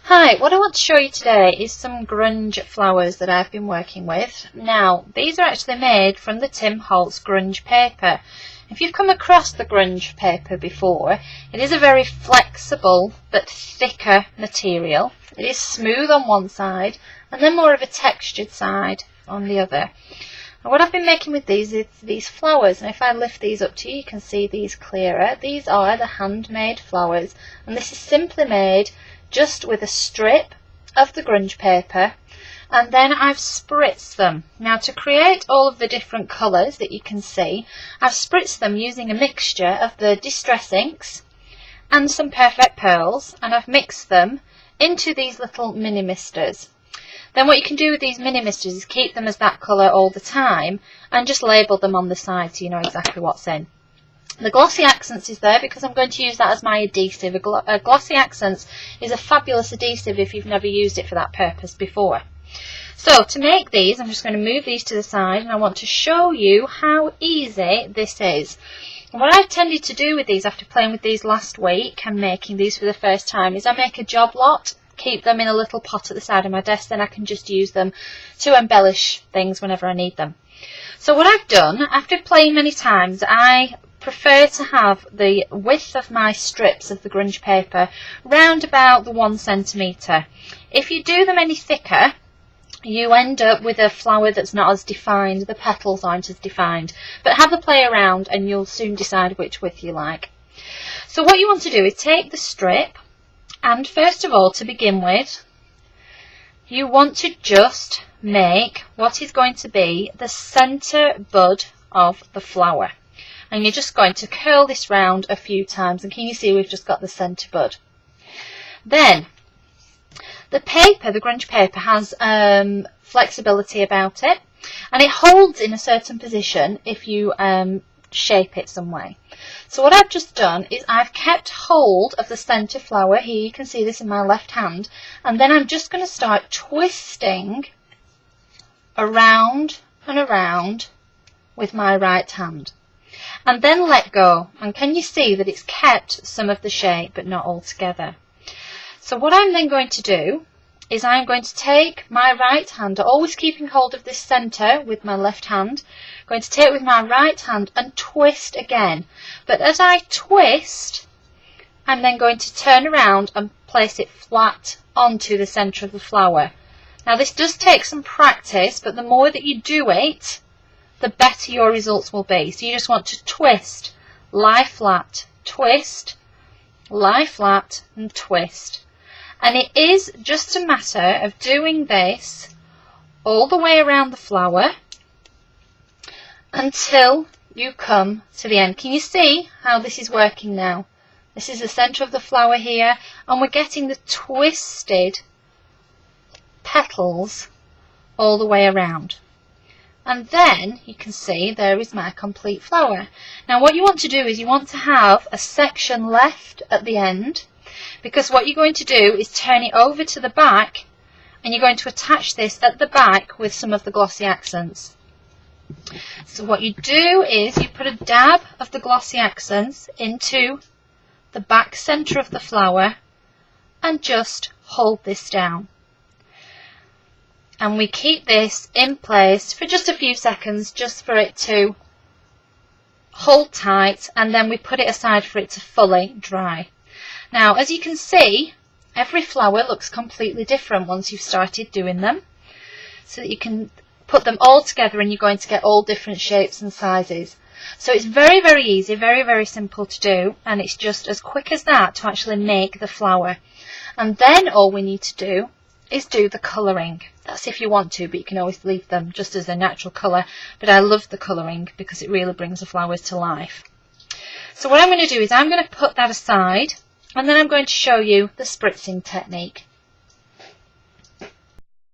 Hi, what I want to show you today is some grunge flowers that I've been working with. Now, these are actually made from the Tim Holtz grunge paper. If you've come across the grunge paper before, it is a very flexible but thicker material. It is smooth on one side and then more of a textured side on the other. And what I've been making with these is these flowers, and if I lift these up to you, you can see these clearer. These are the handmade flowers, and this is simply made just with a strip of the grunge paper, and then I've spritzed them. Now, to create all of the different colours that you can see, I've spritzed them using a mixture of the Distress inks and some Perfect Pearls, and I've mixed them into these little mini misters. Then what you can do with these mini misters is keep them as that colour all the time and just label them on the side so you know exactly what's in. The Glossy Accents is there because I'm going to use that as my adhesive. A Glossy Accents is a fabulous adhesive if you've never used it for that purpose before. So to make these, I'm just going to move these to the side, and I want to show you how easy this is. And what I've tended to do with these after playing with these last week and making these for the first time is I make a job lot, keep them in a little pot at the side of my desk, then I can just use them to embellish things whenever I need them. So what I've done, after playing many times, I prefer to have the width of my strips of the grunge paper round about the 1 centimetre. If you do them any thicker, you end up with a flower that's not as defined, the petals aren't as defined. But have a play around and you'll soon decide which width you like. So what you want to do is take the strip, and first of all, to begin with, you want to just make what is going to be the centre bud of the flower. And you're just going to curl this round a few times, and can you see we've just got the centre bud. Then the paper, the grunge paper, has flexibility about it, and it holds in a certain position if you shape it some way. So what I've just done is I've kept hold of the centre flower here. You can see this in my left hand, and then I'm just going to start twisting around and around with my right hand. And then let go, and can you see that it's kept some of the shape but not all together. So what I'm then going to do is I'm going to take my right hand, always keeping hold of this centre with my left hand, going to take it with my right hand and twist again. But as I twist, I'm then going to turn around and place it flat onto the centre of the flower. Now this does take some practice, but the more that you do it, the better your results will be. So you just want to twist, lie flat, twist, lie flat, and twist. And it is just a matter of doing this all the way around the flower until you come to the end. Can you see how this is working now? This is the centre of the flower here, and we're getting the twisted petals all the way around. And then you can see there is my complete flower. Now what you want to do is you want to have a section left at the end, because what you're going to do is turn it over to the back, and you're going to attach this at the back with some of the Glossy Accents. So what you do is you put a dab of the Glossy Accents into the back centre of the flower and just hold this down. And we keep this in place for just a few seconds, just for it to hold tight, and then we put it aside for it to fully dry. Now, as you can see, every flower looks completely different once you've started doing them, so that you can put them all together and you're going to get all different shapes and sizes. So it's very, very easy, very, very simple to do, and it's just as quick as that to actually make the flower. And then all we need to do is do the colouring. That's if you want to, but you can always leave them just as a natural colour. But I love the colouring because it really brings the flowers to life. So what I'm going to do is I'm going to put that aside, and then I'm going to show you the spritzing technique.